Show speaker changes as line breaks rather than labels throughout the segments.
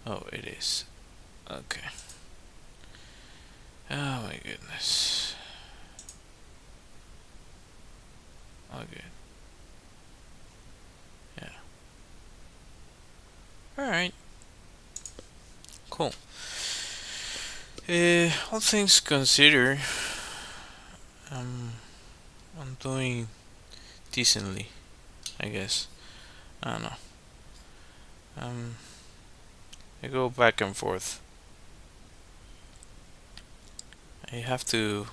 Oh, it is. Okay. Oh my goodness. Okay. Yeah. All right. Cool. All things considered, um, I'm doing decently, I guess. I don't know. Um, I go back and forth. I have to.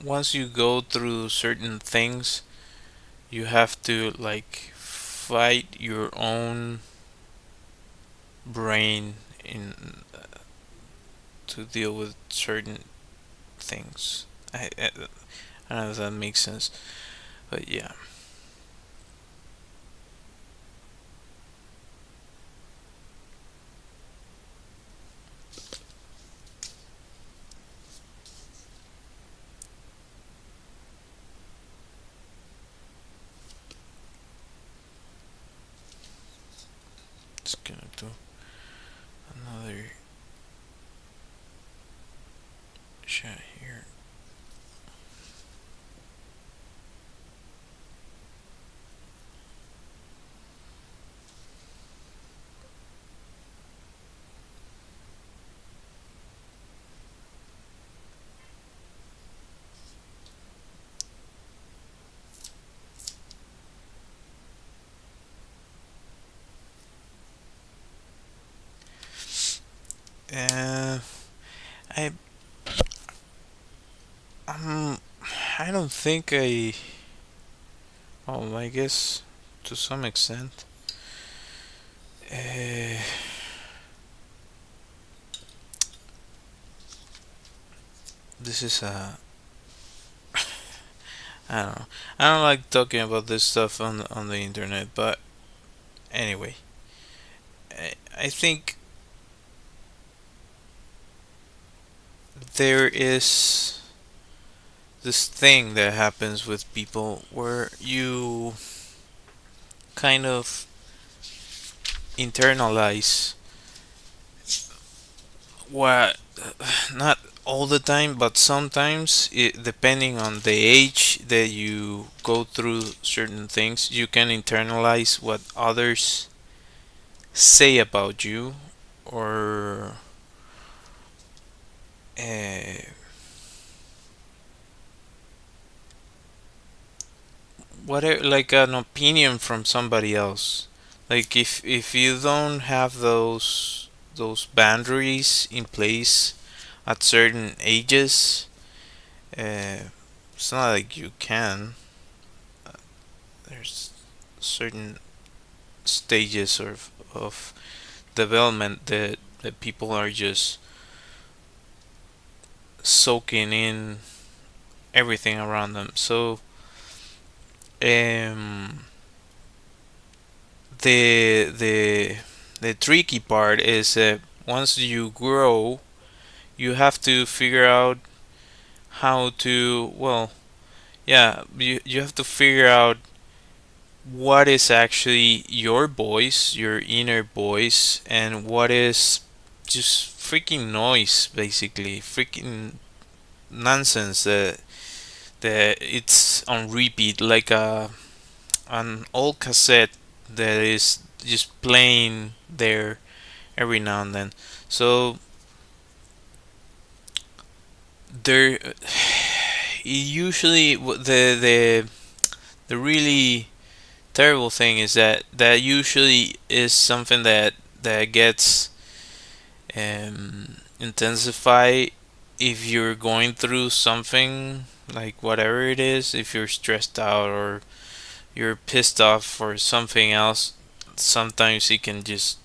Once you go through certain things, you have to like fight your own brain in to deal with certain things. I don't know if that makes sense, but yeah. Just gonna do another shot here. Uh, I um, I don't think I. Well, I guess to some extent. Uh, this is a. I don't know. I don't like talking about this stuff on the internet, but anyway, I think there is this thing that happens with people where you kind of internalize what not all the time but sometimes depending on the age that you go through certain things you can internalize what others say about you or uh, whatever like an opinion from somebody else like if you don't have those boundaries in place at certain ages it's not like you can there's certain stages of development that people are just soaking in everything around them so um the the tricky part is that once you grow, you have to figure out how to you have to figure out what is actually your voice, your inner voice, and what is just freaking noise, basically, freaking nonsense that it's on repeat, like an old cassette that is just playing there every now and then. So there, usually the really terrible thing is that usually is something that gets intensify if you're going through something like whatever it is. If you're stressed out or you're pissed off or something else, sometimes it can just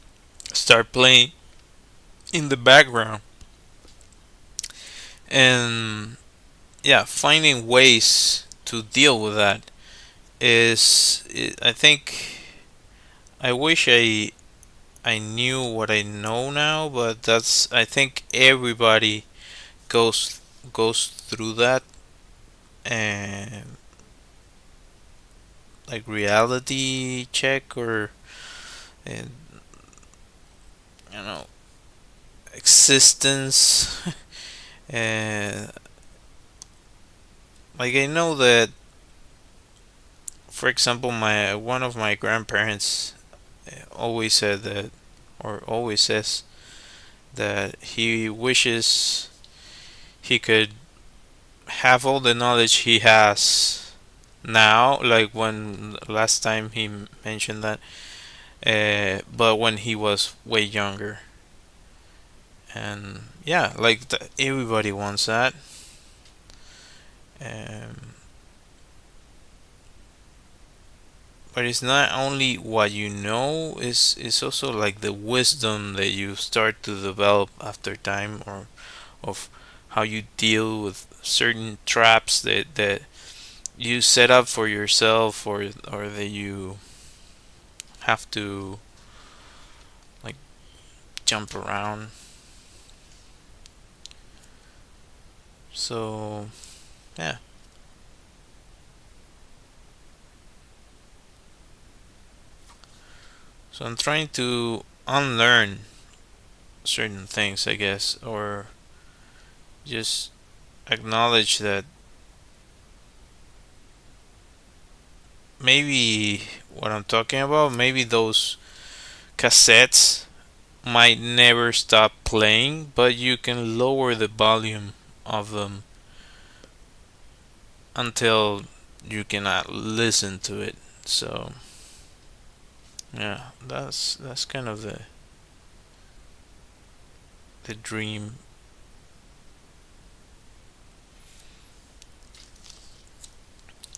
start playing in the background and yeah, finding ways to deal with that I think I wish I knew what I know now, but that's I think everybody goes goes through that and like reality check or and you know existence. And like I know that, for example, my one of my grandparents always said that, or always says that he wishes he could have all the knowledge he has now, like when last time he mentioned that, but when he was way younger. And yeah, like everybody wants that. Um, but it's not only what you know, it's also like the wisdom that you start to develop after time, or of how you deal with certain traps that you set up for yourself, or that you have to like jump around. So yeah. So I'm trying to unlearn certain things, I guess, or just acknowledge that maybe what I'm talking about, maybe those cassettes might never stop playing, but you can lower the volume of them until you cannot listen to it. So yeah, that's kind of the dream.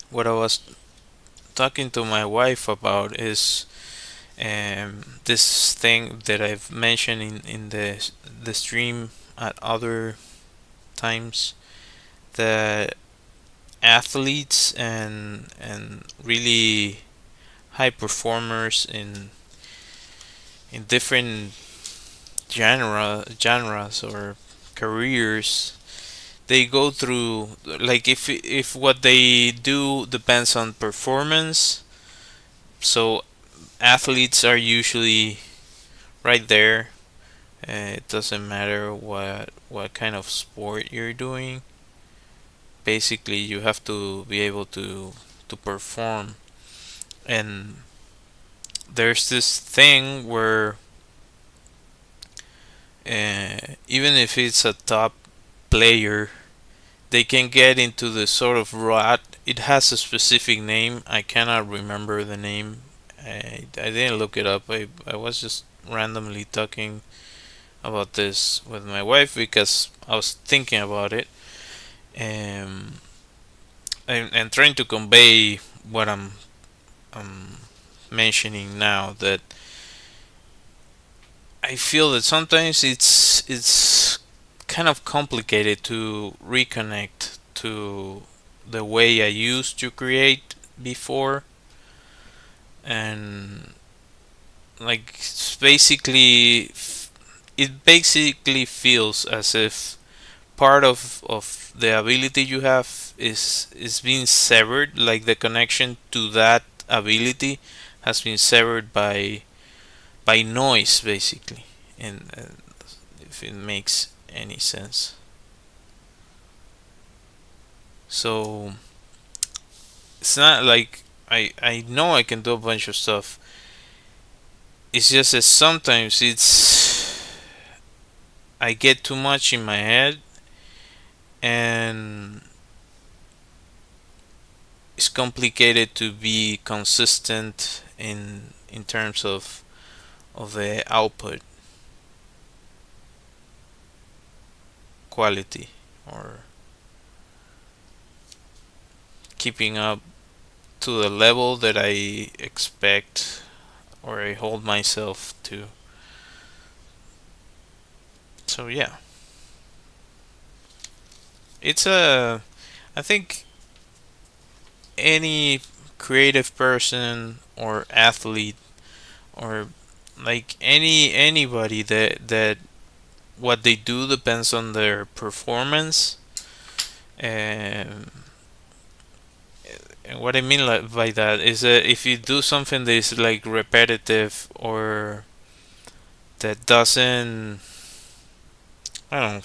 What I was talking to my wife about is this thing that I've mentioned in the stream at other times, that athletes and really high performers in different genres or careers, they go through, like, if what they do depends on performance, so athletes are usually right there. It doesn't matter what kind of sport you're doing. Basically, you have to be able to perform. And there's this thing where even if it's a top player, they can get into the sort of rut. It has a specific name. I cannot remember the name. I didn't look it up. I was just randomly talking about this with my wife because I was thinking about it, um, and trying to convey what I'm mentioning now. That I feel that sometimes it's kind of complicated to reconnect to the way I used to create before, and like it basically feels as if part of the ability you have is being severed, like the connection to that ability has been severed by noise, basically. And if it makes any sense. So it's not like I know I can do a bunch of stuff. It's just that sometimes I get too much in my head, and it's complicated to be consistent in terms of the output quality, or keeping up to the level that I expect, or I hold myself to. So yeah, it's a I think any creative person or athlete, or like anybody that what they do depends on their performance, and what I mean by that is that if you do something that is like repetitive or that doesn't, I don't know,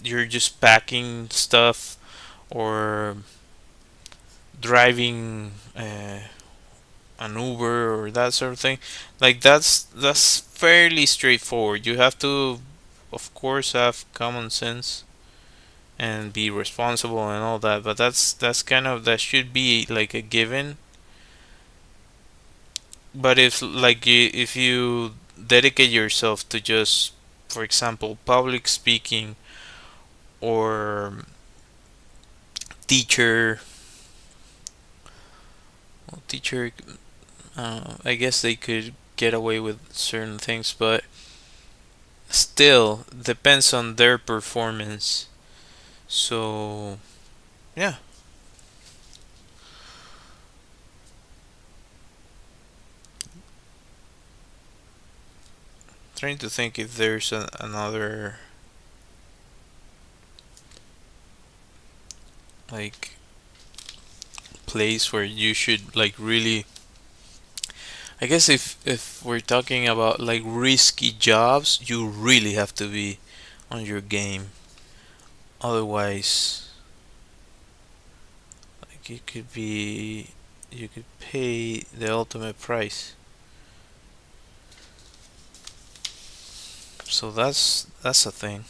you're just packing stuff or driving an Uber or that sort of thing, like that's fairly straightforward. You have to, of course, have common sense and be responsible and all that, but that's kind of that should be like a given. But if you dedicate yourself to just, for example, public speaking or teacher, well, teacher, I guess they could get away with certain things, but still depends on their performance. So yeah, trying to think if there's another like place where you should like really, I guess if we're talking about like risky jobs, you really have to be on your game. Otherwise, like you could pay the ultimate price. So that's a thing.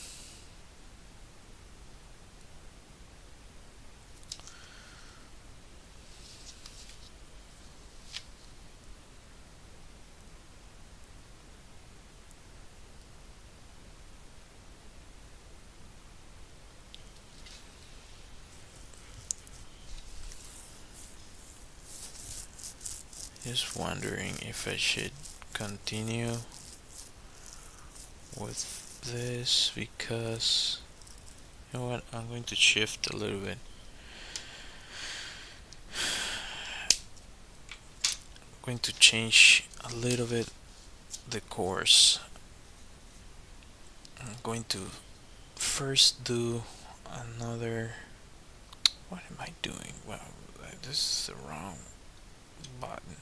Just wondering if I should continue with this because you know what? I'm going to shift a little bit. I'm going to change a little bit the course. I'm going to first do another. What am I doing? Well, this is the wrong button.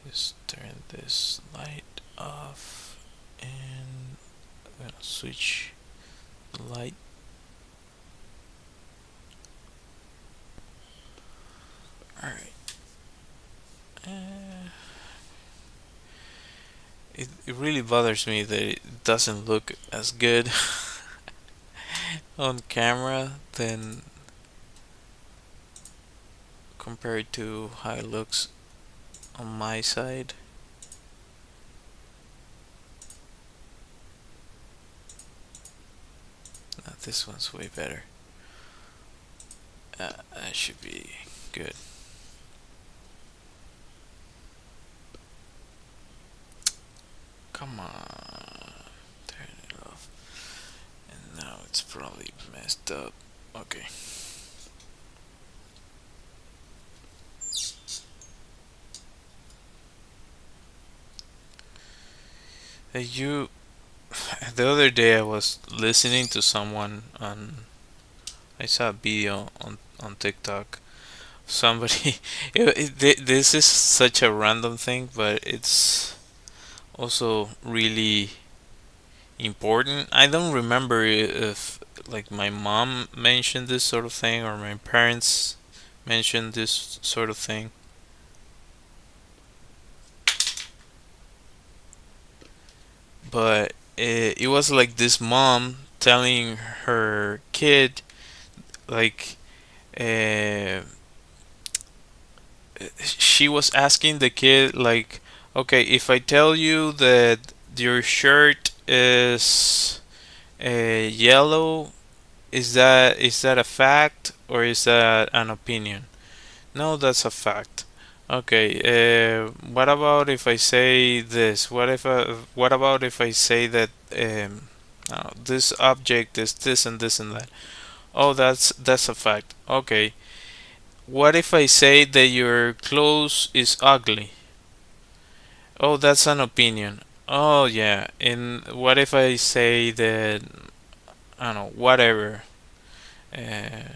Just turn this light off and I'm gonna switch the light. Alright. It really bothers me that it doesn't look as good on camera than compared to how it looks on my side. This one's way better. That should be good. Come on, turn it off. And now it's probably messed up. Okay. You, the other day I was listening to someone on, I saw a video on TikTok. Somebody, this is such a random thing, but it's also really important. I don't remember if like my mom mentioned this sort of thing or my parents mentioned this sort of thing. But it was like this mom telling her kid like uh, she was asking the kid like, okay, if I tell you that your shirt is yellow, is that a fact or is that an opinion? No, that's a fact. Okay. What about if I say this? What about if I say that this object is this and this and that? Oh, that's a fact. Okay. What if I say that your clothes is ugly? Oh, that's an opinion. Oh yeah. And what if I say that I don't know, whatever. Uh,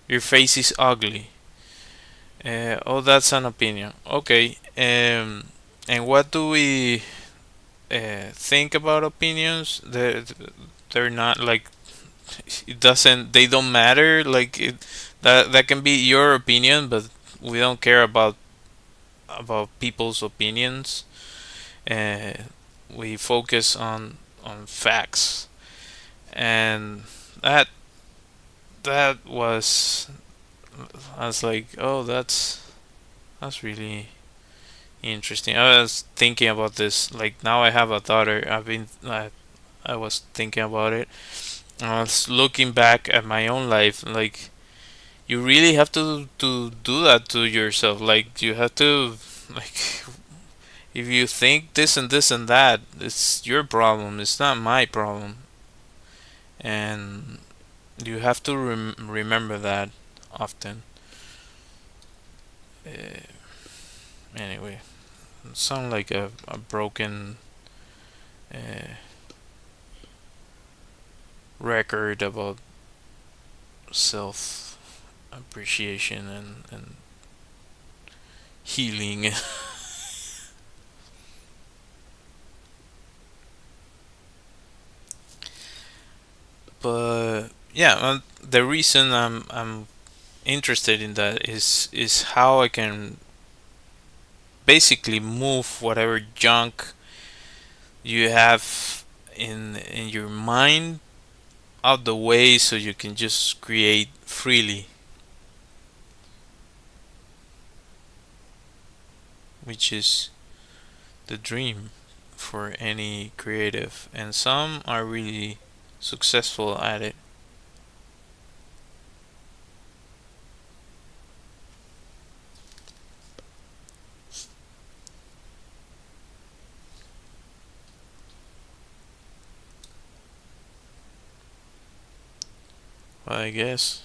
your face is ugly. Oh, that's an opinion. Okay. And what do we think about opinions? They're not like it doesn't. They don't matter. Like that can be your opinion, but we don't care about people's opinions. Uh, we focus on facts, and that that was I was like, oh, that's really interesting. I was thinking about this. Like now, I have a daughter. I was thinking about it. I was looking back at my own life. Like you really have to do that to yourself. Like you have to like if you think this and that, it's your problem. It's not my problem. And you have to remember that often. Uh, anyway, it sound like a broken uh, record about self appreciation and healing. But yeah, the reason I'm interested in that is how I can basically move whatever junk you have in your mind out the way so you can just create freely, which is the dream for any creative, and some are really successful at it. I guess.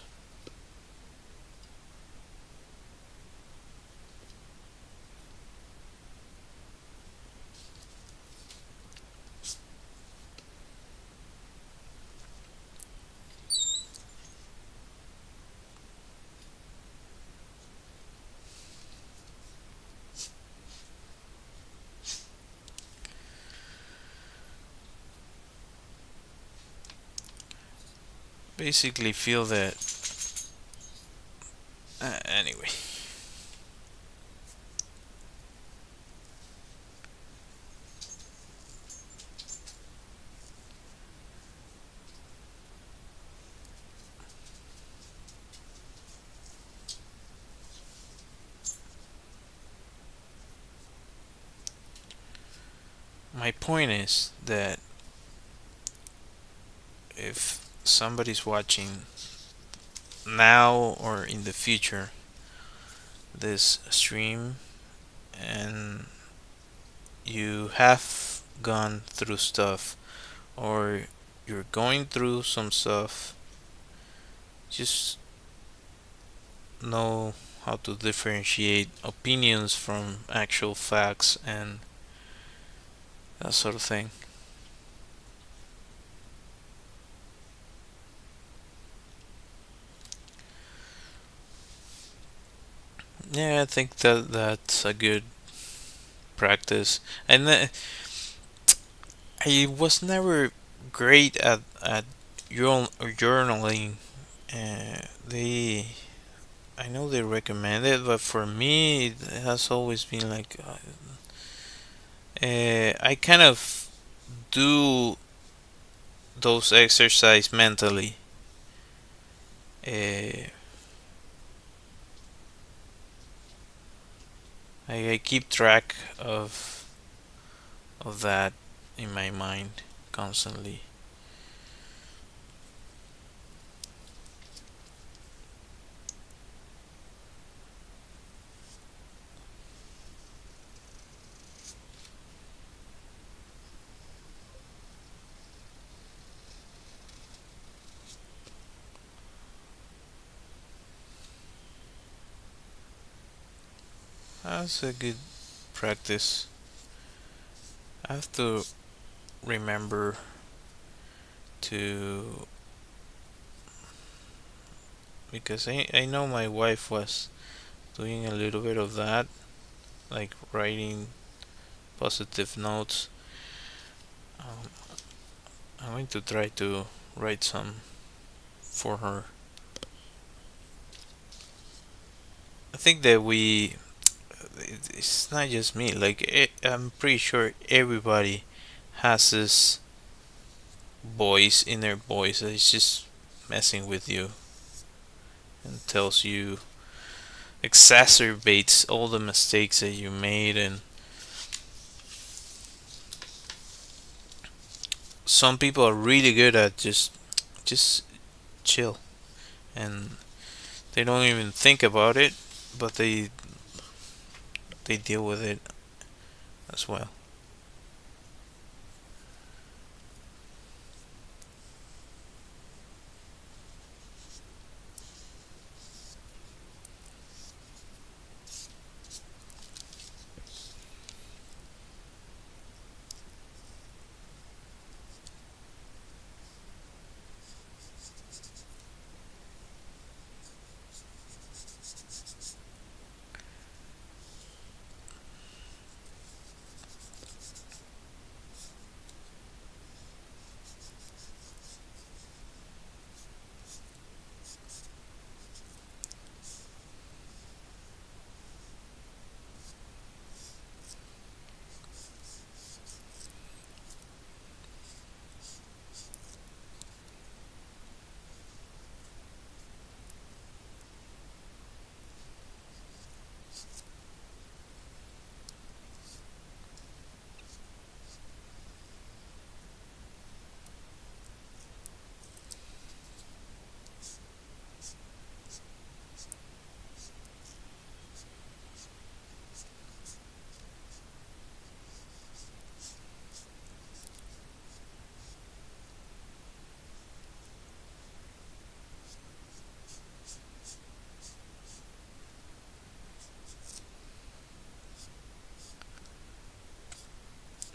Basically feel that anyway. My point is that if somebody's watching now or in the future this stream and you have gone through stuff or you're going through some stuff, just know how to differentiate opinions from actual facts and that sort of thing. Yeah, I think that's a good practice. And I was never great at journaling. They I know they recommend it, but for me, it has always been like I kind of do those exercise mentally. Uh, I keep track of that in my mind constantly. That's a good practice. I have to remember to because I know my wife was doing a little bit of that, like writing positive notes. Um, I'm going to try to write some for her. I think that it's not just me. Like I'm pretty sure everybody has this voice, inner voice that is just messing with you and tells you, exacerbates all the mistakes that you made. And some people are really good at just chill, and they don't even think about it, but they deal with it as well.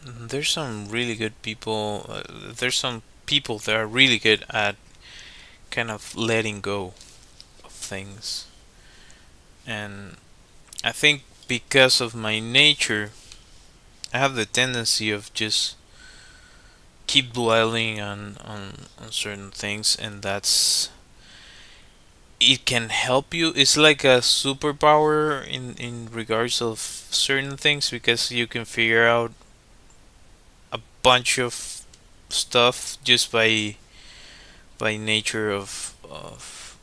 There's some really good people. There's some people that are really good at kind of letting go of things. And I think because of my nature, I have the tendency of just keep dwelling on certain things, and that's it can help you. It's like a superpower in regards of certain things because you can figure out a bunch of stuff just by nature of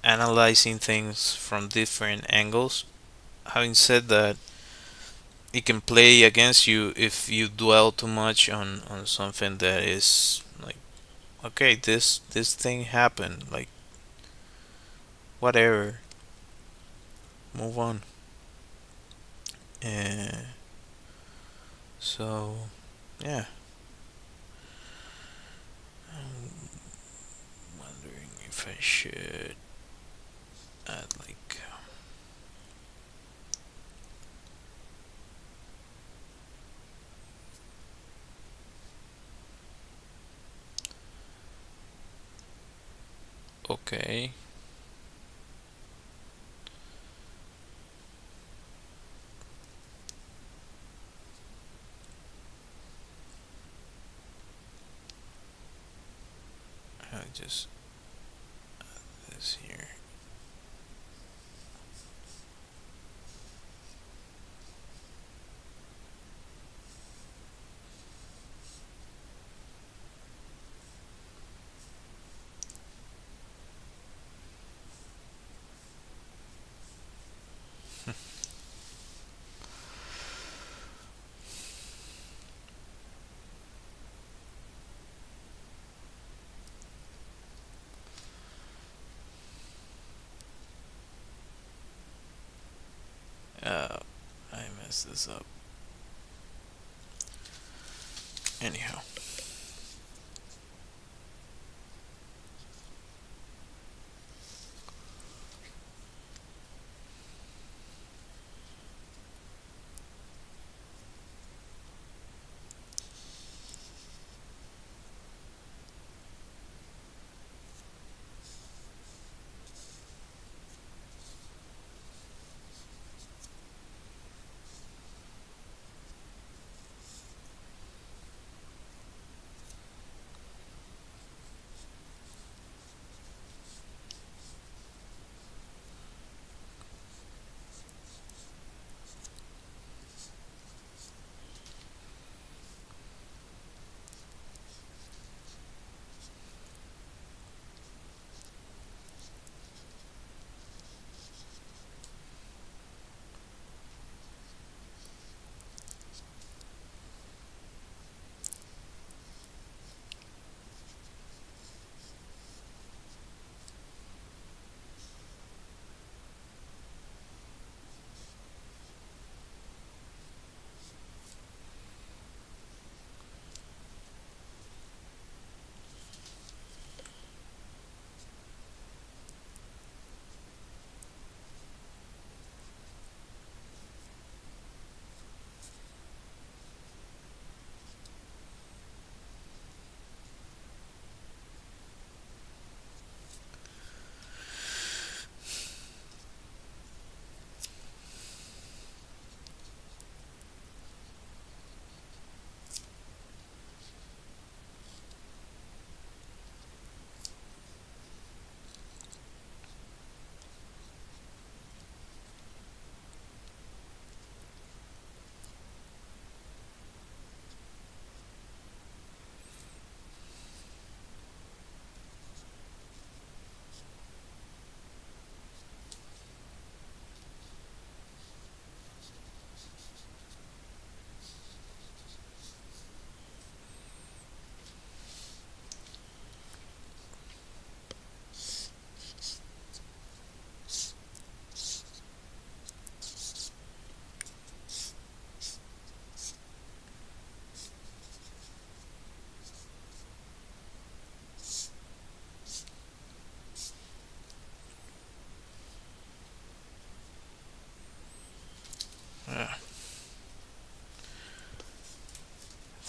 analyzing things from different angles. Having said that, it can play against you if you dwell too much on something that is like, okay, this thing happened, like whatever, move on. And so yeah, I'm wondering if I should add like, okay, I just this here. Uh, I messed this up. Anyhow,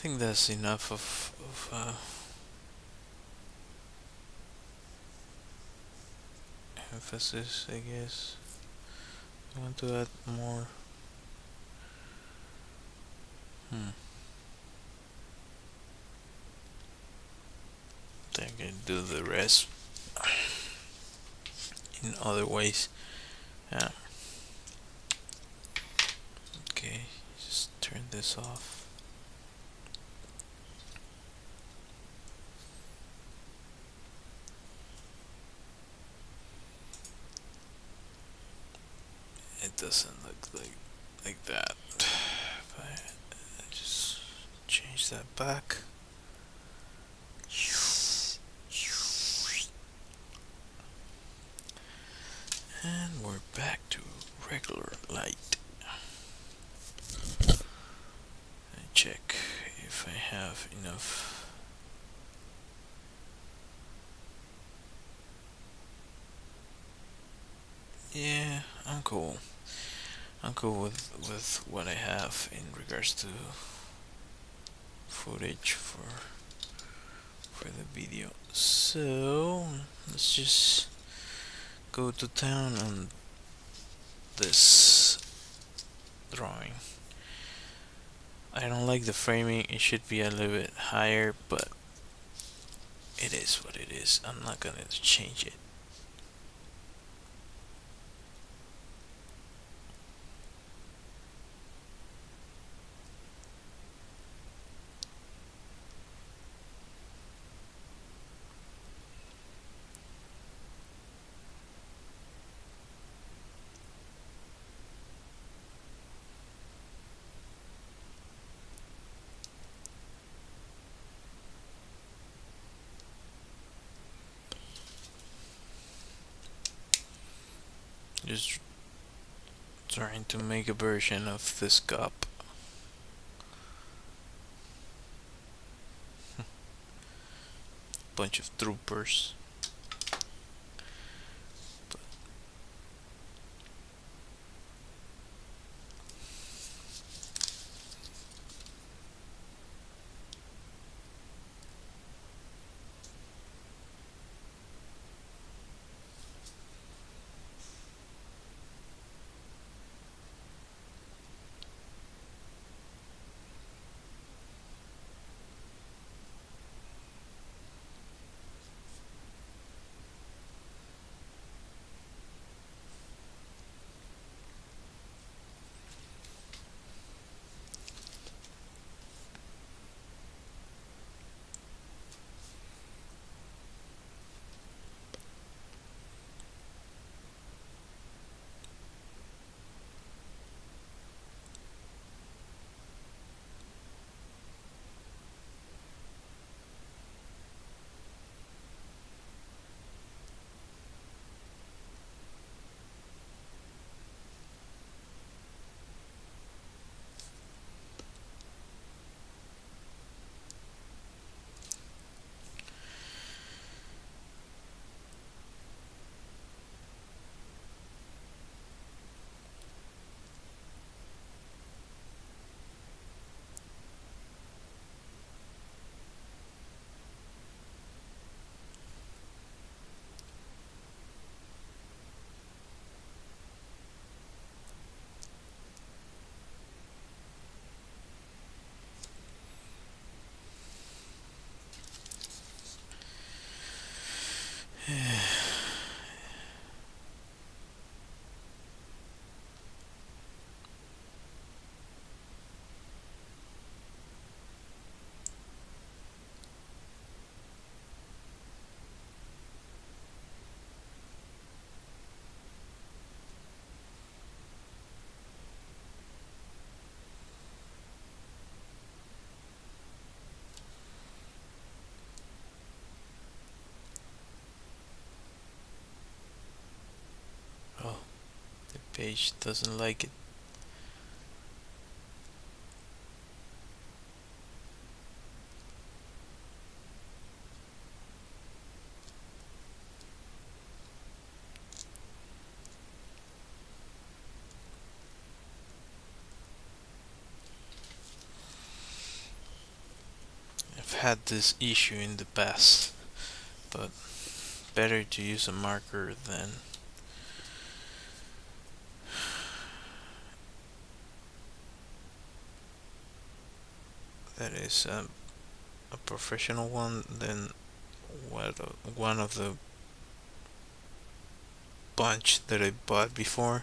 think that's enough of emphasis, I guess. I want to add more. Hmm. Think I can do the rest in other ways. Yeah. Okay. Just turn this off. It doesn't look like that. But I just change that back. And we're back to regular light. I check if I have enough. Yeah, I'm cool. I'm cool with what I have in regards to footage for the video. So let's just go to town on this drawing. I don't like the framing. It should be a little bit higher, but it is what it is. I'm not gonna change it. Just trying to make a version of this cup. Bunch of troopers. Oh, the page doesn't like it. had this issue in the past, but better to use a marker than that is a professional one than one of the bunch that I bought before.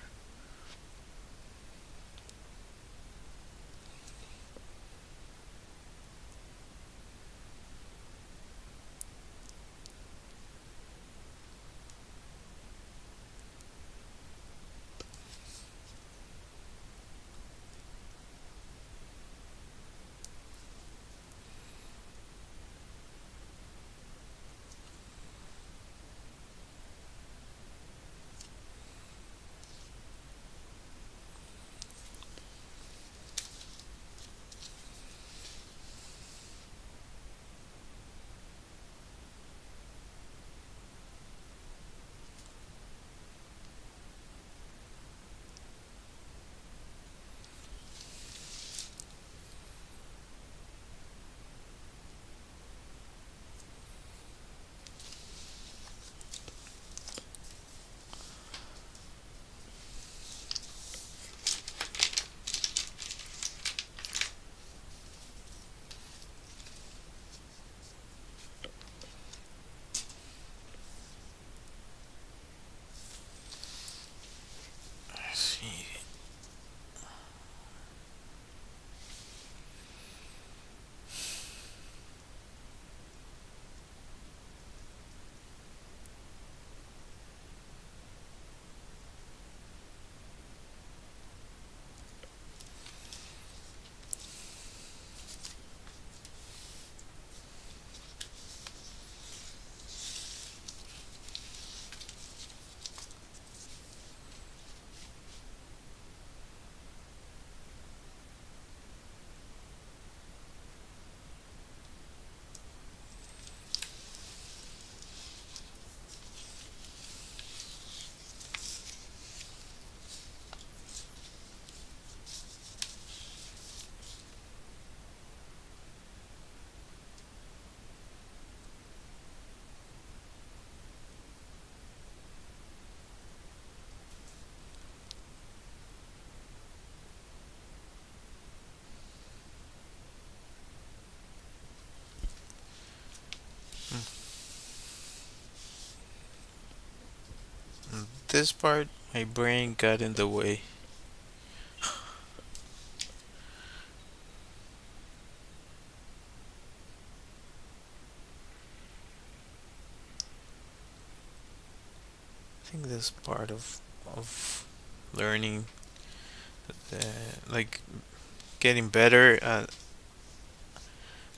Let's see. This part, my brain got in the way. I think this part of learning, uh, like getting better at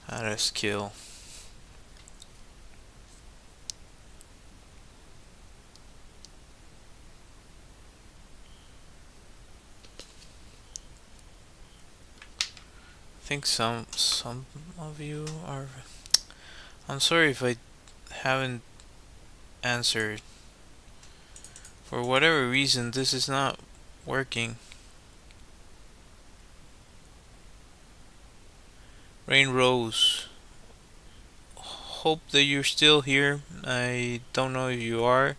a skill. I think some of you are. I'm sorry if I haven't answered. For whatever reason, this is not working. Rain Rose. Hope that you're still here. I don't know if you are.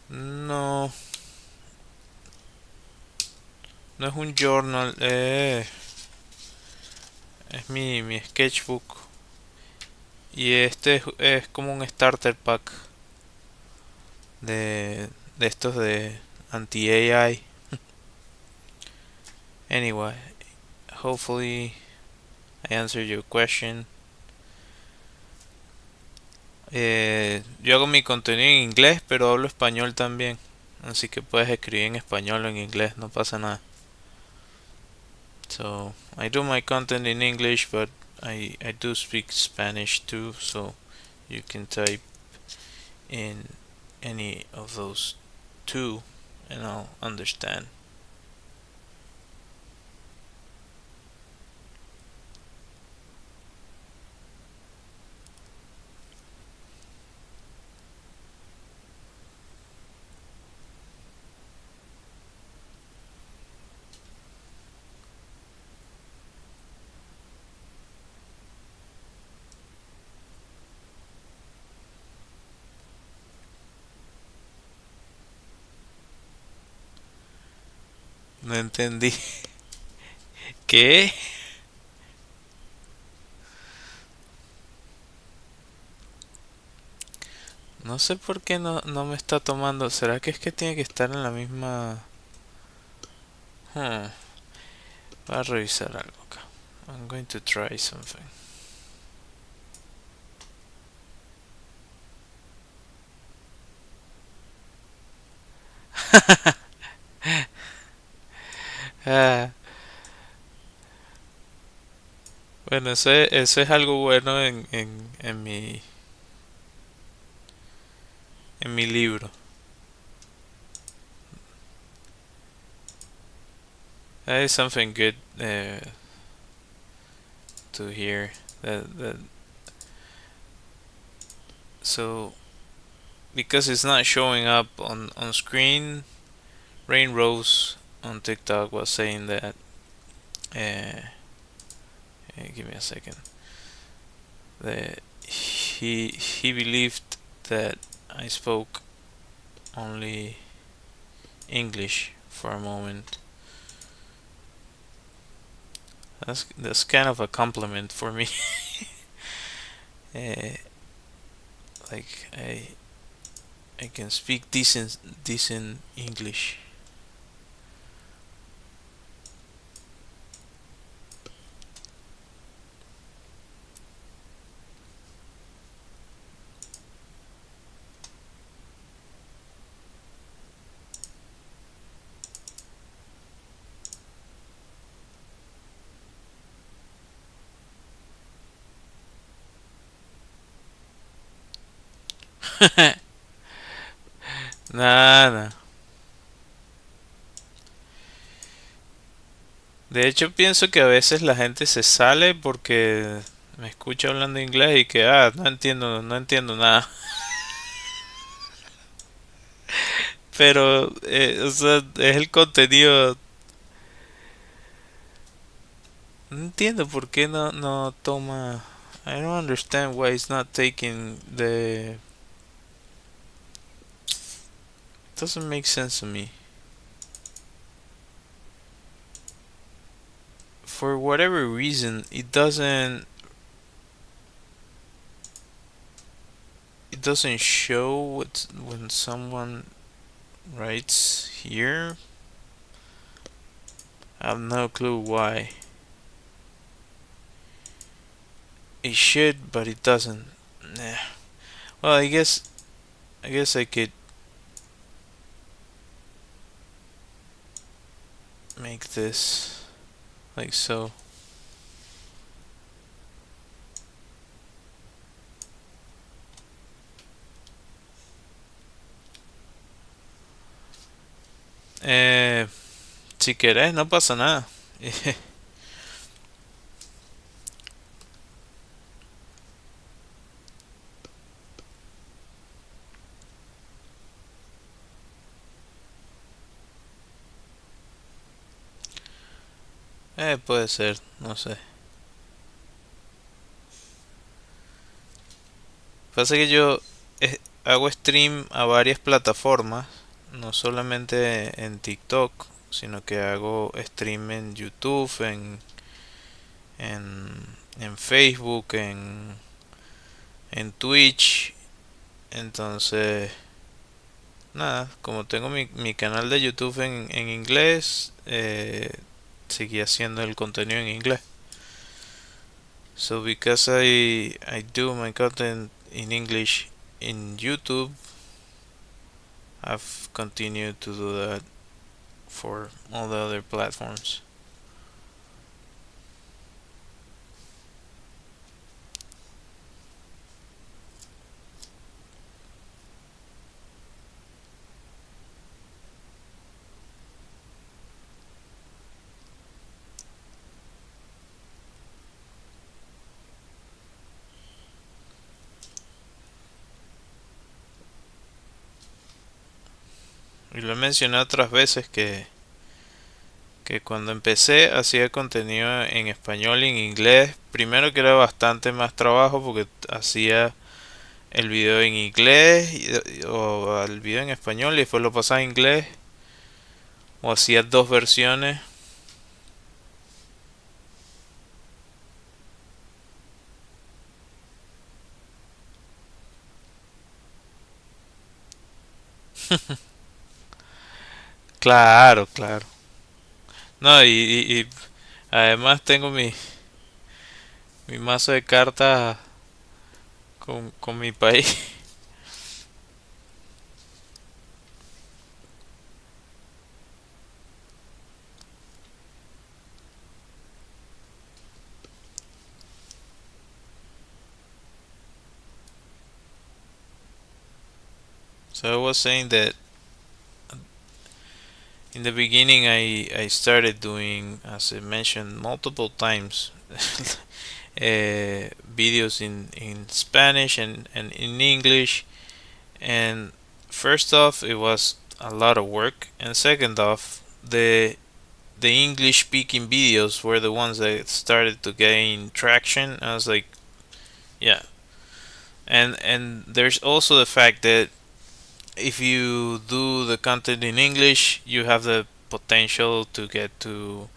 No, no es un journal. Es mi sketchbook. Y este es como un starter pack de estos de anti-AI. Anyway, hopefully I answered your question. Yo hago mi contenido en inglés, pero hablo español también. Así que puedes escribir en español o en inglés, no pasa nada. So, I do my content in English, but I do speak Spanish too, so you can type in any of those two and I'll understand. No entendí. ¿Qué? No sé por qué no me está tomando. ¿Será que es que tiene que estar en la misma? Hmm. Voy a revisar algo acá. I'm going to try something. Ah, bueno, eso es algo bueno en mi libro. That is something good to hear. That so because it's not showing up on screen. Rain Rose on TikTok was saying that. Give me a second. That he believed that I spoke only English for a moment. That's kind of a compliment for me. uh, like I can speak decent English. Nada. De hecho, pienso que a veces la gente se sale porque me escucha hablando inglés y que no entiendo nada. Pero, o sea, es el contenido. No entiendo por qué no toma. I don't understand why it's not taking the. Doesn't make sense to me. For whatever reason, it doesn't show when someone writes here. I have no clue why. It should, but it doesn't. Nah. Well, I guess I could make this like so. Eh, si querés, no pasa nada. Puede ser, no sé. Pasa que yo hago stream a varias plataformas, no solamente en TikTok, sino que hago stream en YouTube, en Facebook, en Twitch. Entonces, nada, como tengo mi canal de YouTube en inglés, seguí haciendo el contenido en inglés. So because I do my content in English in YouTube, I've continued to do that for all the other platforms. Y lo he mencionado otras veces que cuando empecé hacía contenido en español y en inglés. Primero que era bastante más trabajo porque hacía el video en inglés o el video en español y después lo pasaba a inglés. o hacías dos versiones. Claro, claro. No, y además tengo mi mazo de cartas con mi país. So I was saying that in the beginning I started doing, as I mentioned multiple times, videos in Spanish and in English. And first off, it was a lot of work, and second off, the English speaking videos were the ones that started to gain traction. I was like, yeah. And there's also the fact that if you do the content in English, you have the potential to get to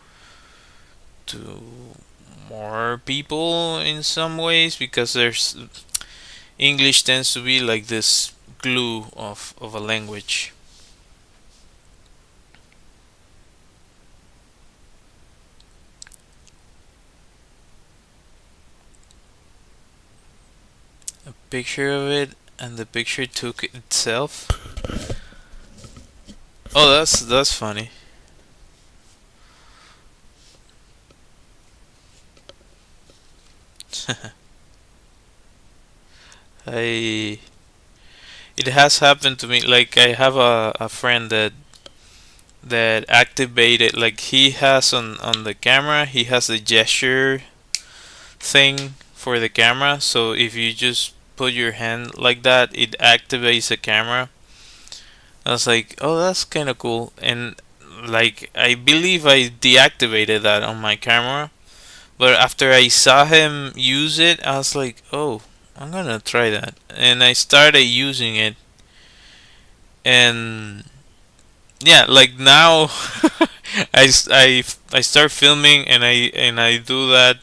more people in some ways, because there's English tends to be like this glue of a language. A picture of it, and the picture took itself. Oh, that's funny. I It has happened to me. Like, I have a friend that activated, like, he has on the camera, he has a gesture thing for the camera. So if you just put your hand like that, it activates the camera. I was like, oh, that's kind of cool. And like, I believe I deactivated that on my camera, but after I saw him use it, I was like, oh, I'm gonna try that. And I started using it, and yeah, like now, I start filming, and I do that.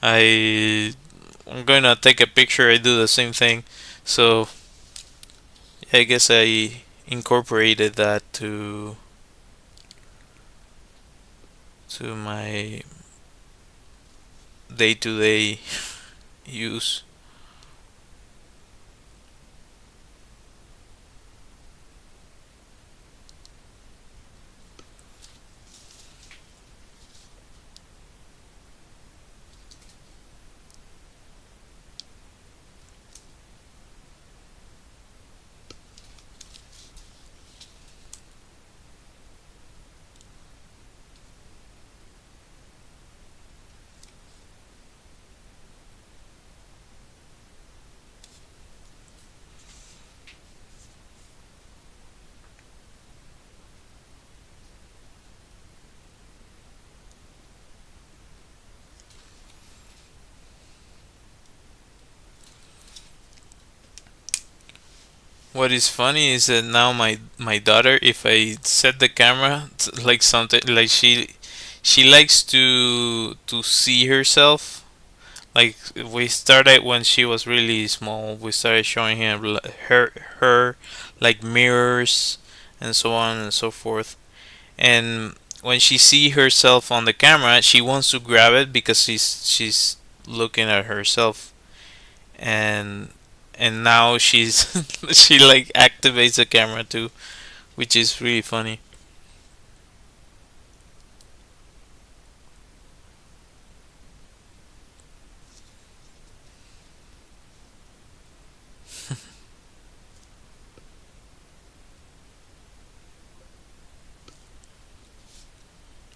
I'm gonna take a picture. I do the same thing. So I guess I incorporated that to my day to day use. What is funny is that now my daughter, if I set the camera like something, like she likes to see herself. Like, we started when she was really small. We started showing her like mirrors and so on and so forth. And when she see herself on the camera, she wants to grab it because she's looking at herself. And and now she's she like activates the camera too, which is really funny.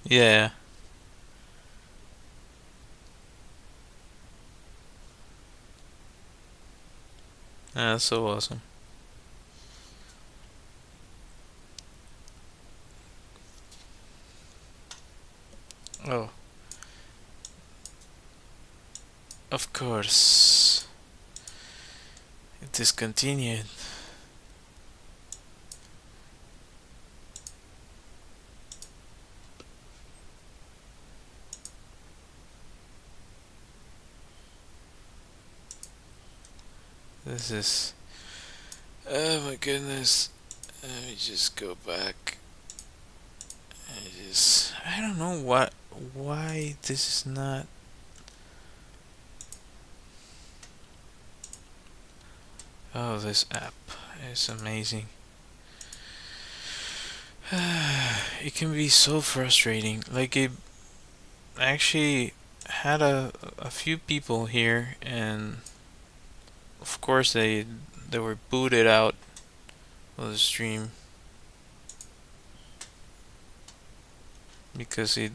Yeah, that's so awesome. Oh, of course. It discontinued. This is. Oh my goodness. Let me just go back. I don't know why this is not. Oh, this app is amazing. It can be so frustrating. Like, it actually had a few people here, and of course they were booted out of the stream because it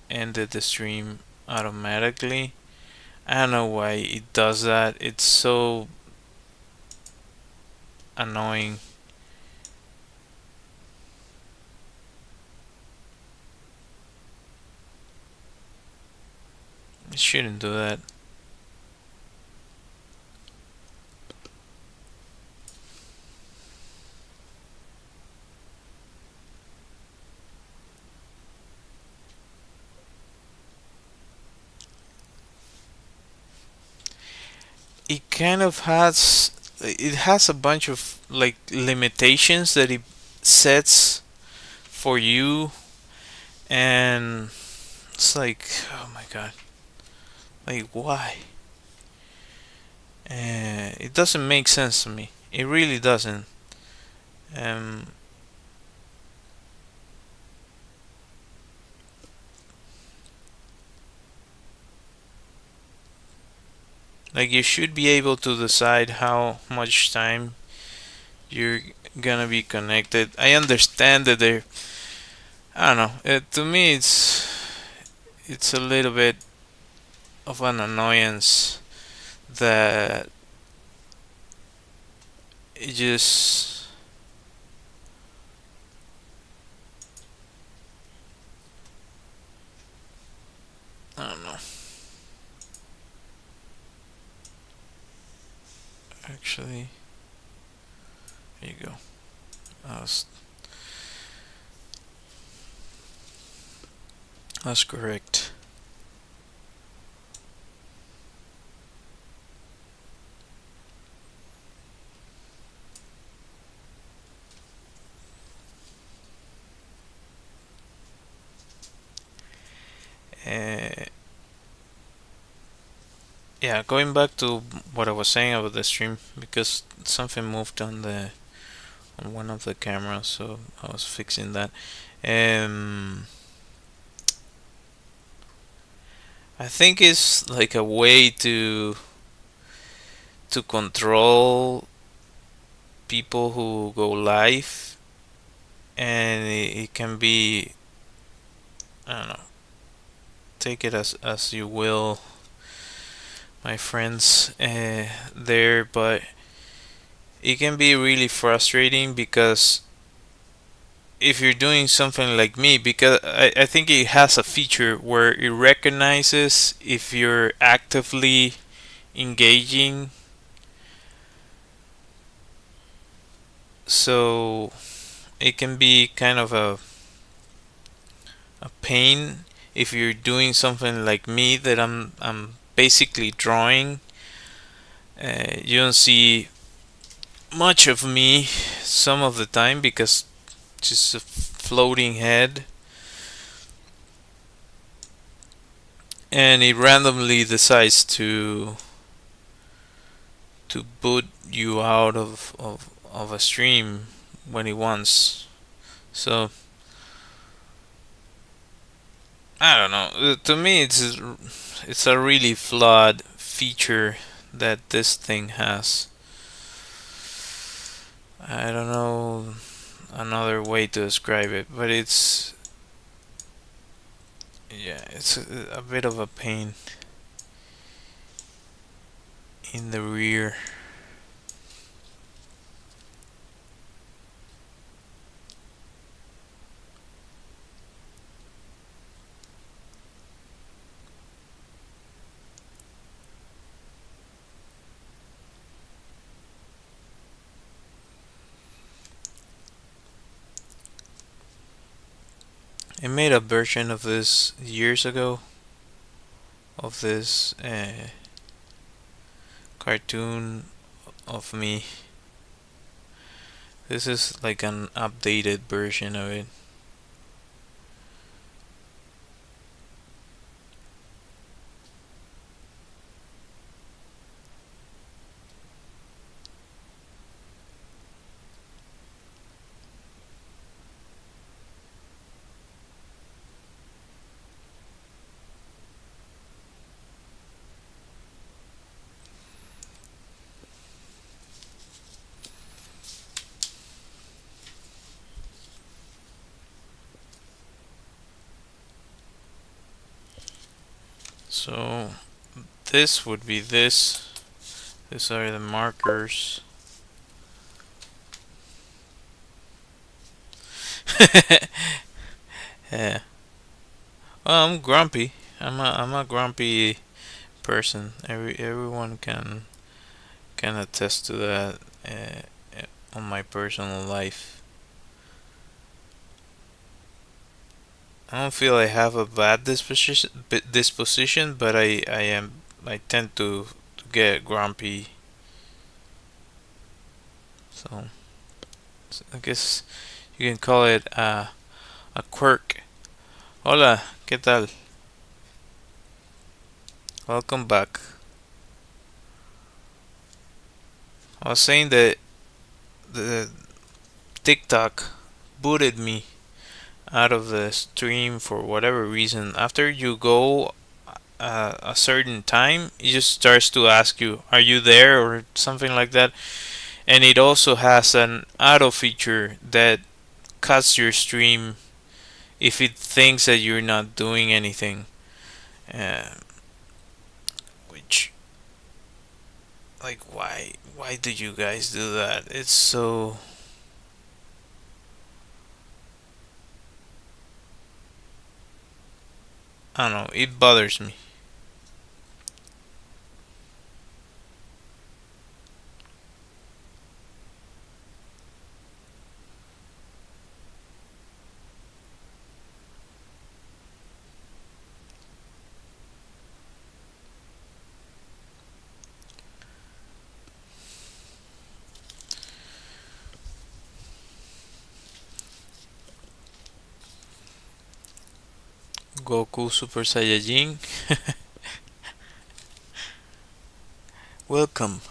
ended the stream automatically. I don't know why it does that. It's so annoying. It shouldn't do that. It kind of has it has a bunch of like limitations that it sets for you, and it's like, oh my god, like why? It doesn't make sense to me. It really doesn't. Um, like you should be able to decide how much time you're gonna be connected. I understand that there. I don't know. To me, it's a little bit of an annoyance that it just. I don't know. Actually, here you go. That's, that's correct. Uh, yeah, going back to what I was saying about the stream, because something moved on one of the cameras, so I was fixing that. Um, I think it's like a way to control people who go live, and it can be, I don't know, take it as you will, my friends there, but it can be really frustrating because if you're doing something like me, because I think it has a feature where it recognizes if you're actively engaging, so it can be kind of a pain if you're doing something like me that I'm basically drawing. You don't see much of me some of the time because just a floating head, and it randomly decides to boot you out of a stream when it wants. So I don't know. To me, it's a really flawed feature that this thing has. I don't know another way to describe it, but it's a bit of a pain in the rear. I made a version of this years ago of this cartoon of me. This is like an updated version of it. So this would be this. These are the markers. Yeah. Well, I'm grumpy. I'm a grumpy person. Everyone can attest to that on my personal life. I don't feel I have a bad disposition, but I tend to get grumpy. So, I guess you can call it a quirk. Hola, ¿qué tal? Welcome back. I was saying that the TikTok booted me out of the stream for whatever reason. After you go a certain time, it just starts to ask you, "Are you there?" or something like that. And it also has an auto feature that cuts your stream if it thinks that you're not doing anything. Uh, which, like, why do you guys do that? It's so. I don't know. It bothers me. Goku Super Saiyajin. Welcome.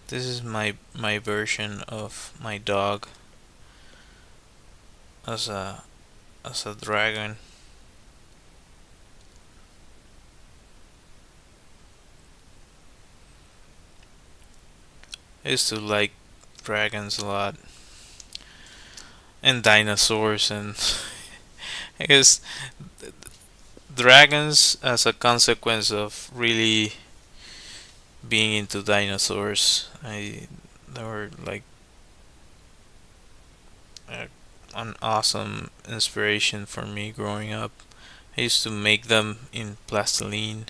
This is my version of my dog as a dragon. I used to like dragons a lot and dinosaurs and I guess dragons as a consequence of really being into dinosaurs. They were like a, an awesome inspiration for me growing up. I used to make them in plastiline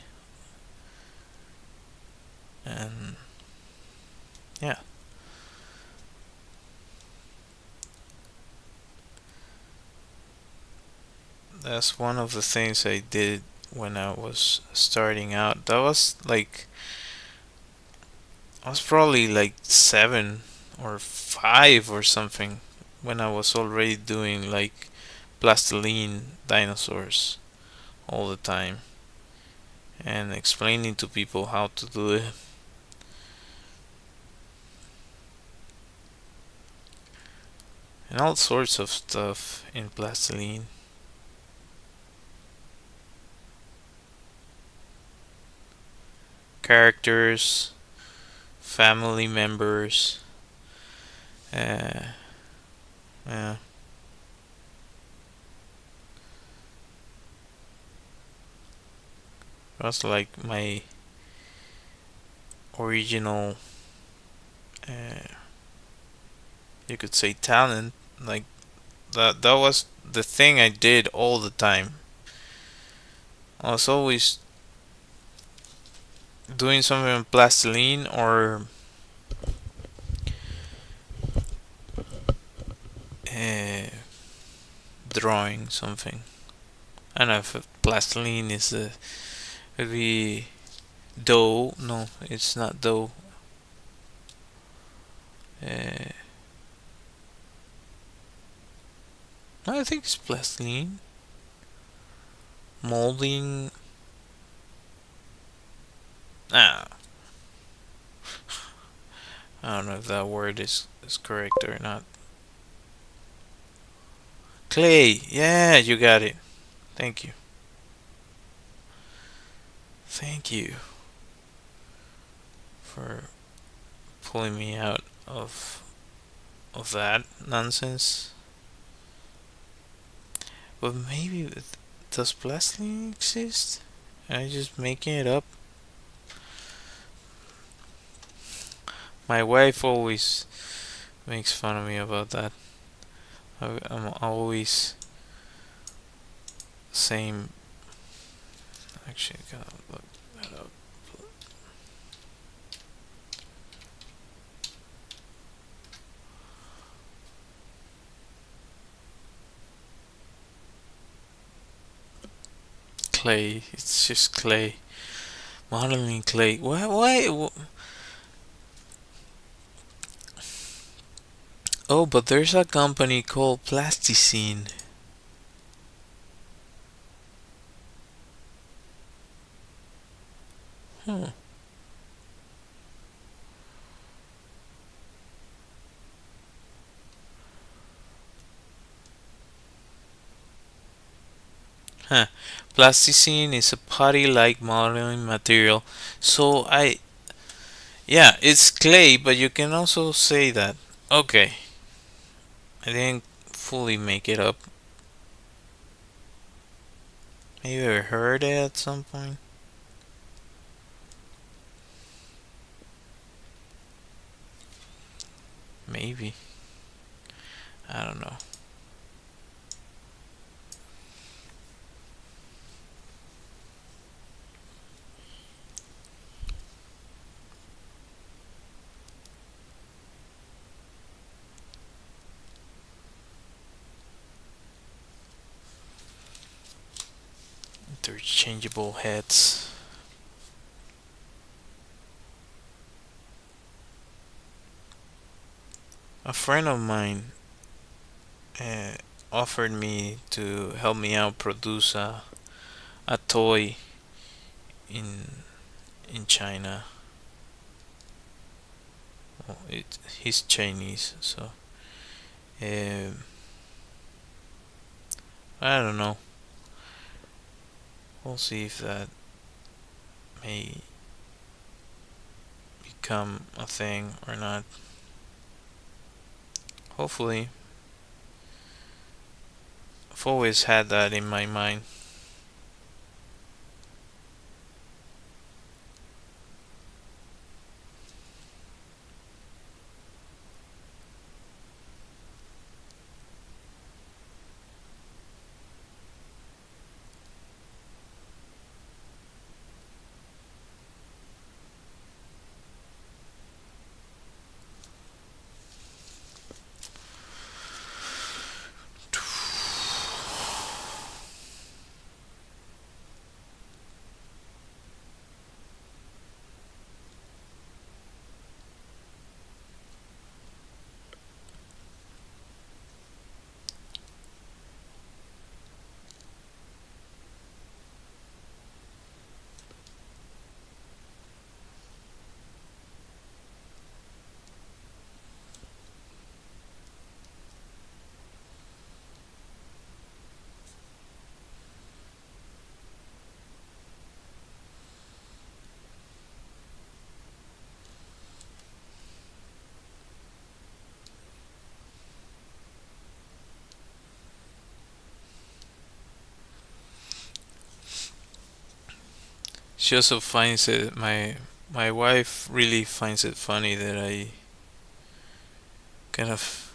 and yeah, that's one of the things I did when I was starting out. That was like I was probably like 7 or 5 or something when I was already doing like plastiline dinosaurs all the time and explaining to people how to do it. And all sorts of stuff in plastiline. Characters, family members. Uh, yeah. That's like my original, uh, you could say, talent. Like that was the thing I did all the time. I was always doing something with plastiline or uh, drawing something. I don't know if plastiline is maybe dough. No, it's not dough. Uh, I think it's plastiline. Molding. Ah, I don't know if that word is correct or not. Clay. Yeah, you got it. Thank you. Thank you for pulling me out of that nonsense. But maybe does plastiline exist? Am I just making it up? My wife always makes fun of me about that. I'm always saying. Actually, I gotta look that up. Clay. It's just clay. Modeling clay. Why? Why? Oh, but there's a company called Plasticine. Hmm. Huh. Plasticine is a putty-like modeling material. So yeah, it's clay, but you can also say that. Okay, I didn't fully make it up. Maybe I heard it at some point. Maybe. I don't know. Interchangeable heads. A friend of mine uh, offered me to help me out produce a toy in China. Well, he's Chinese, so um, I don't know. We'll see if that may become a thing or not. Hopefully, I've always had that in my mind. She also finds it my wife really finds it funny that I kind of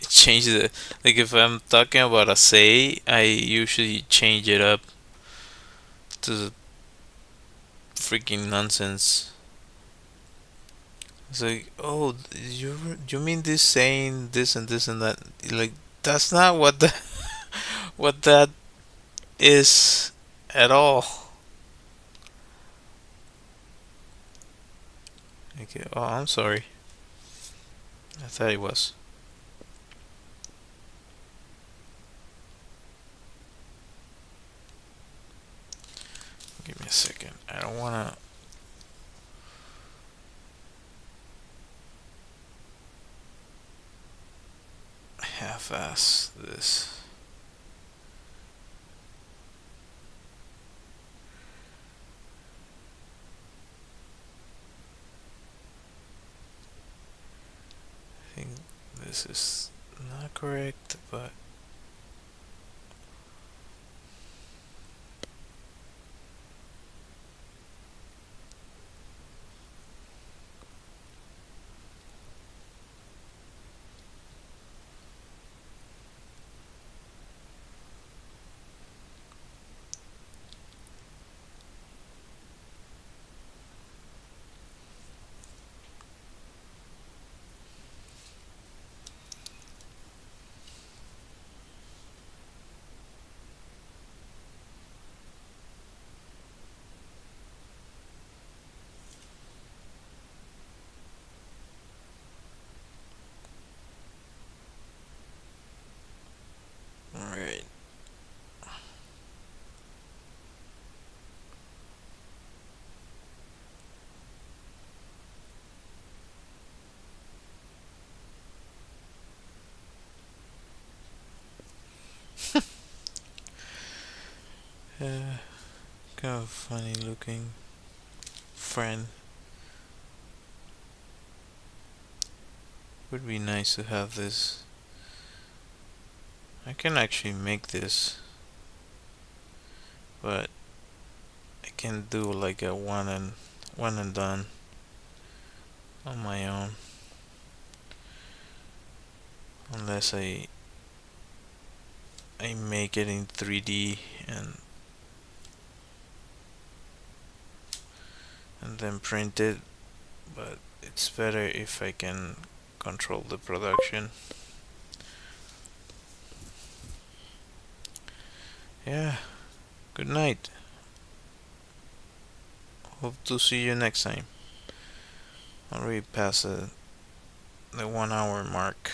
change it. Like if I'm talking about a say, I usually change it up to freaking nonsense. It's like, oh, you mean this saying this and this and that? Like, that's not what the what that is at all. Okay. Oh, I'm sorry. I thought it was. Give me a second. I don't wanna half-ass this. I think this is not correct, but alright. Kind of funny looking friend. Would be nice to have this. I can actually make this, but I can do like a one and done on my own, unless I make it in 3D and then print it. But it's better if I can control the production. Yeah. Good night. Hope to see you next time. Already past the 1 hour mark.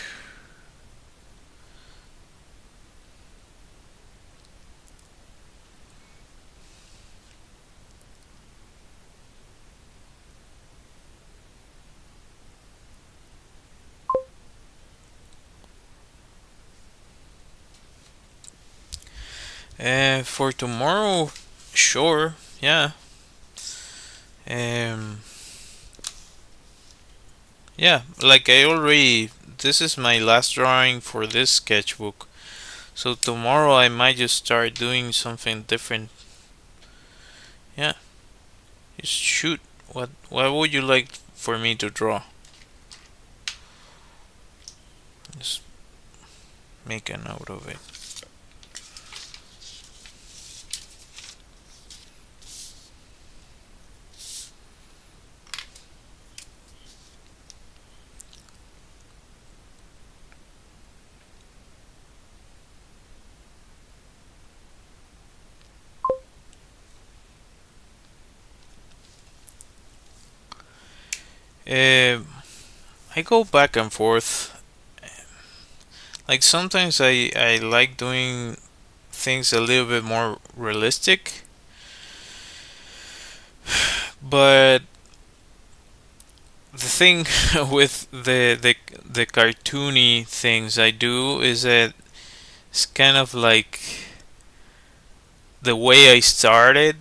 For tomorrow, sure, yeah. Um, yeah, like I already. This is my last drawing for this sketchbook. So tomorrow I might just start doing something different. Yeah, just shoot. What would you like for me to draw? Just make a note of it. Uh, I go back and forth. Like sometimes I like doing things a little bit more realistic, but the thing with the cartoony things I do is that it's kind of like the way I started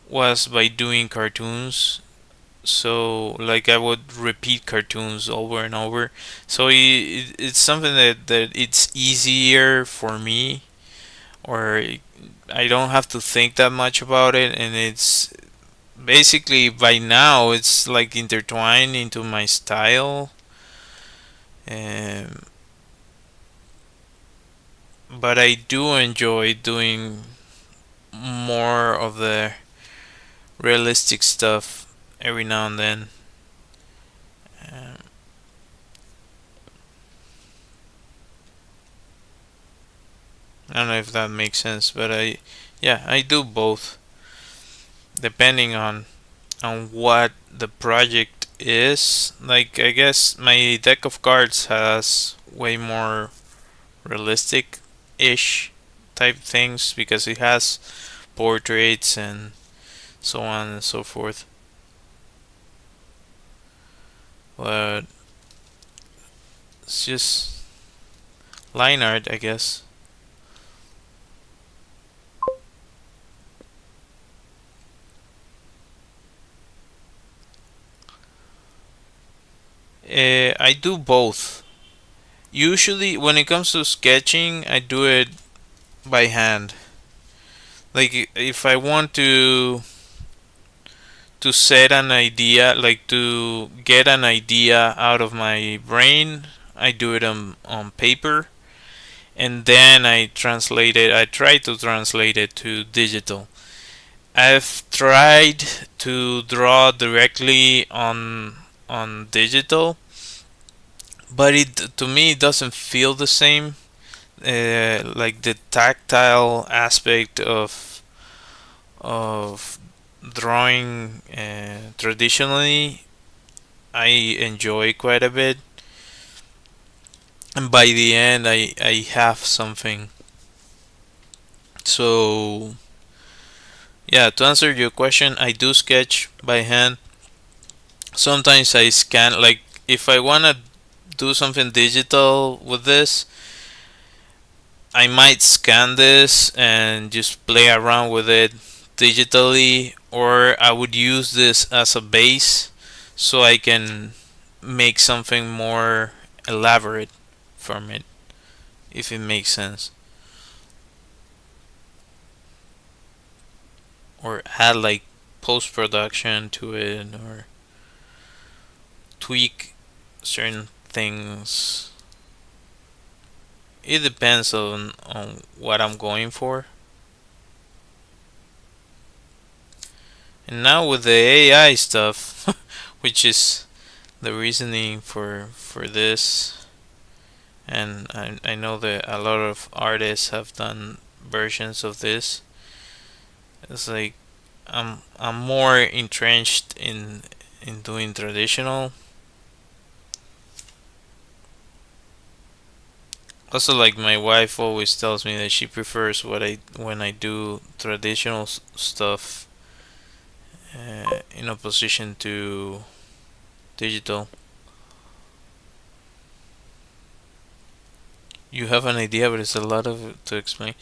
was by doing cartoons. So like I would repeat cartoons over and over. So it's something that it's easier for me, or I don't have to think that much about it, and it's basically by now it's like intertwined into my style. Um, but I do enjoy doing more realistic stuff every now and then. Um, I don't know if that makes sense, but yeah, I do both depending on what the project is. Like, I guess my deck of cards has way more realistic ish type things because it has portraits and so on and so forth. But it's just line art, I guess. I do both. Usually, when it comes to sketching, I do it by hand. Like, if I want to set an idea, like to get an idea out of my brain, I do it on paper, and then I try to translate it to digital. I've tried to draw directly on digital, but it to me it doesn't feel the same. Like the tactile aspect of drawing traditionally, I enjoy quite a bit, and by the end, I have something. So yeah, to answer your question, I do sketch by hand. Sometimes I scan, like if I wanna do something digital with this, I might scan this and just play around with it digitally, or I would use this as a base so I can make something more elaborate from it, if it makes sense. Or add like post production to it, or tweak certain things. It depends on what I'm going for. And now with the AI stuff, which is the reasoning for this, and I know that a lot of artists have done versions of this. It's like I'm more entrenched in doing traditional. Also, like my wife always tells me that she prefers what I when I do traditional stuff in opposition to digital. You have an idea, but it's a lot of to explain.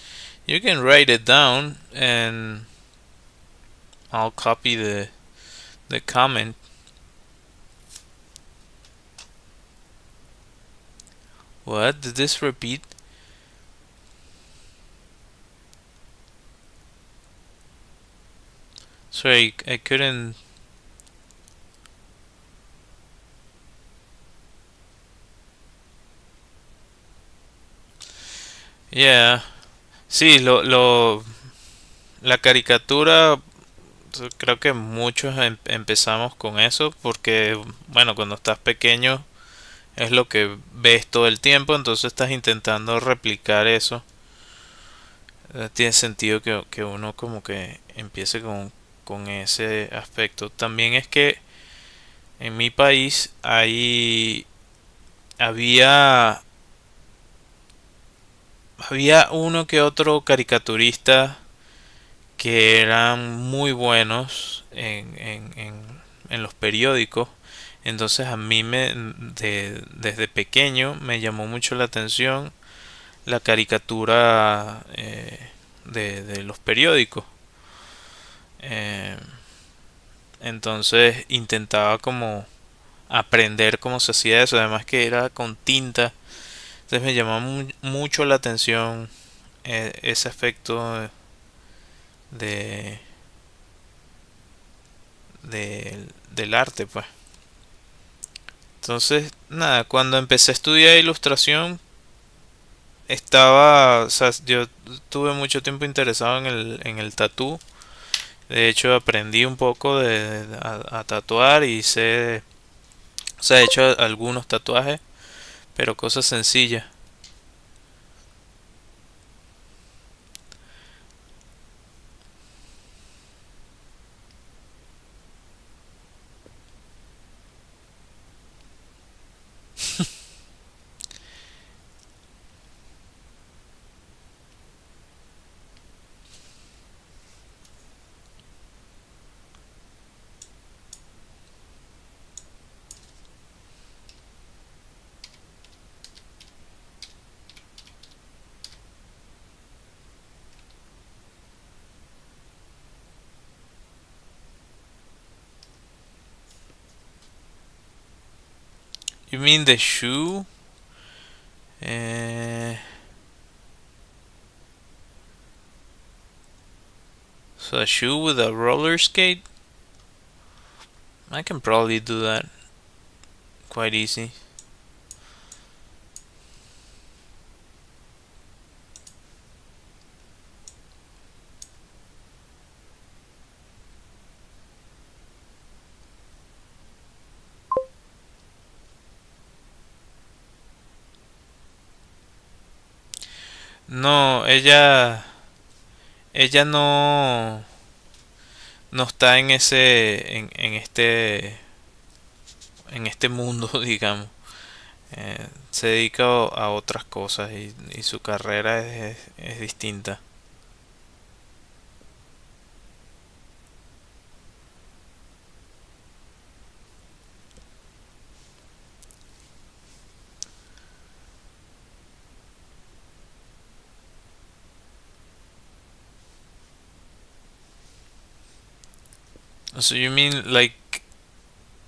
You can write it down, and I'll copy the comment. What did this repeat? Sorry, I couldn't. Yeah, sí, la caricatura, creo que muchos empezamos con eso porque, bueno, cuando estás pequeño es lo que ves todo el tiempo, entonces estás intentando replicar eso. Tiene sentido que uno como que empiece con ese aspecto. También es que en mi país había, había uno que otro caricaturista que eran muy buenos en los periódicos. Entonces a mí desde pequeño me llamó mucho la atención la caricatura de los periódicos. Eh, entonces intentaba como aprender cómo se hacía eso, además que era con tinta. Entonces me llamó mucho la atención ese aspecto de, del arte, pues. Entonces, nada, cuando empecé a estudiar ilustración, o sea, yo tuve mucho tiempo interesado en el tatú De hecho, aprendí un poco a tatuar y sé, o sea, he hecho algunos tatuajes, pero cosas sencillas. You mean the shoe? Uh, so a shoe with a roller skate? I can probably do that quite easy. No, ella no está en en este mundo, digamos. Se dedica a otras cosas y su carrera es distinta. So you mean like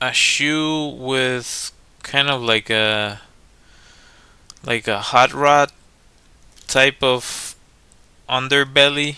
a shoe with kind of like a hot rod type of underbelly?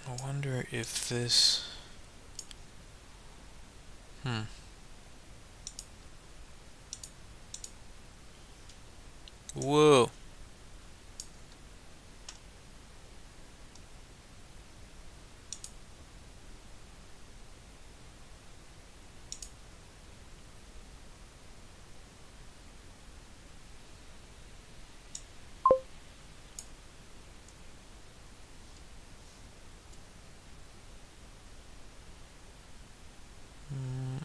I wonder if this. Hmm. Whoa. Mm,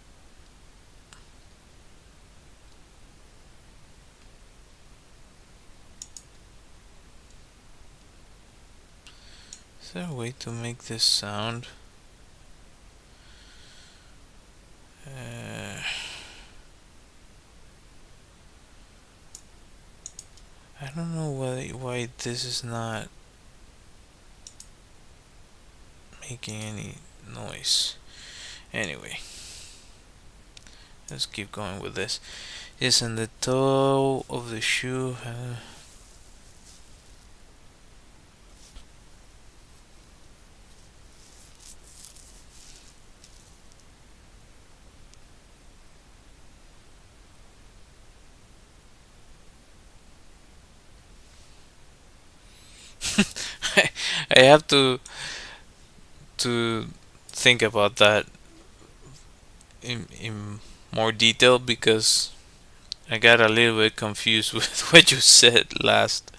is there a way to make this sound? Uh, I don't know why this is not making any noise. Anyway, let's keep going with this. Yes, and the toe of the shoe. I have to think about that in more detail because I got a little bit confused with what you said last.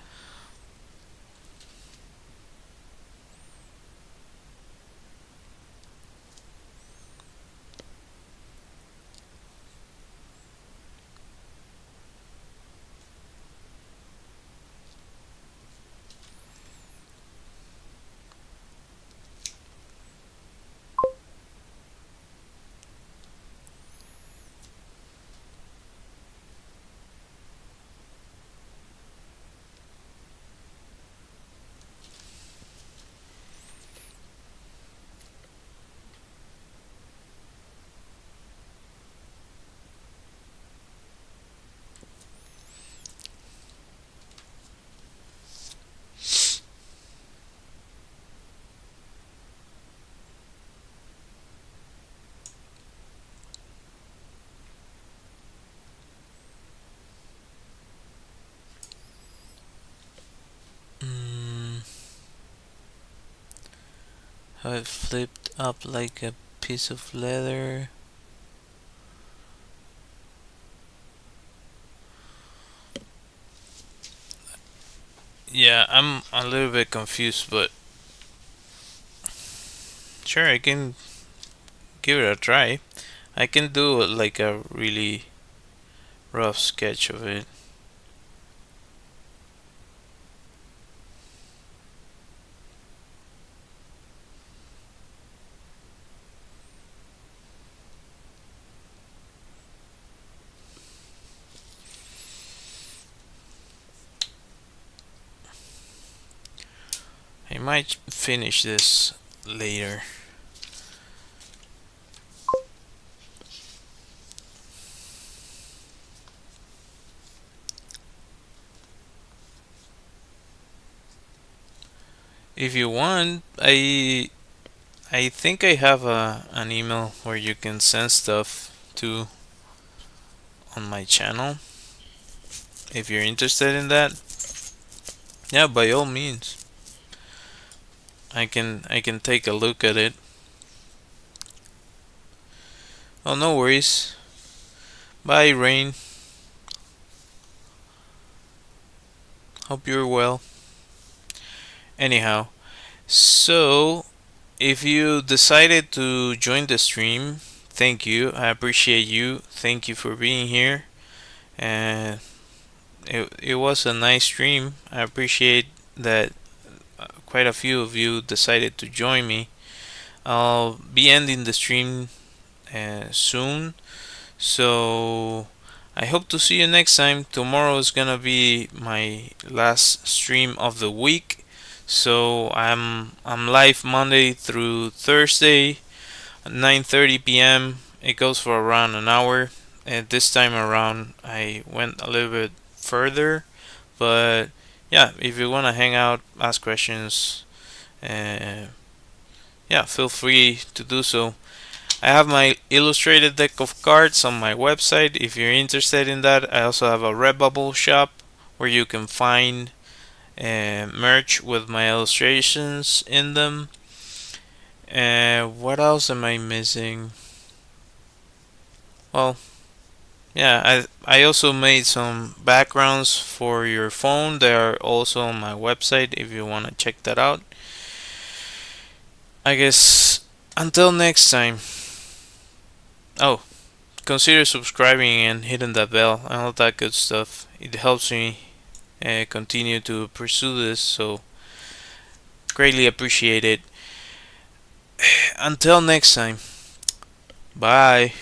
How it flipped up like a piece of leather. Yeah, I'm a little bit confused, but sure, I can give it a try. I can do like a really rough sketch of it. I might finish this later. If you want, I think I have an email where you can send stuff to on my channel. If you're interested in that, yeah, by all means, I can take a look at it. Oh, no worries. Bye, Rain. Hope you're well. Anyhow, so if you decided to join the stream, thank you. I appreciate you. Thank you for being here. And it was a nice stream. I appreciate that quite a few of you decided to join me. I'll be ending the stream soon, so I hope to see you next time. Tomorrow is gonna be my last stream of the week, so I'm live Monday through Thursday at 9:30 p.m. It goes for around an hour. And this time around, I went a little bit further, but yeah, if you wanna hang out, ask questions, uh, yeah, feel free to do so. I have my illustrated deck of cards on my website if you're interested in that. I also have a Redbubble shop where you can find merch with my illustrations in them. What else am I missing? Well, yeah, I also made some backgrounds for your phone. They are also on my website if you want to check that out. I guess until next time. Oh, consider subscribing and hitting that bell and all that good stuff. It helps me continue to pursue this, so greatly appreciate it. Until next time, bye.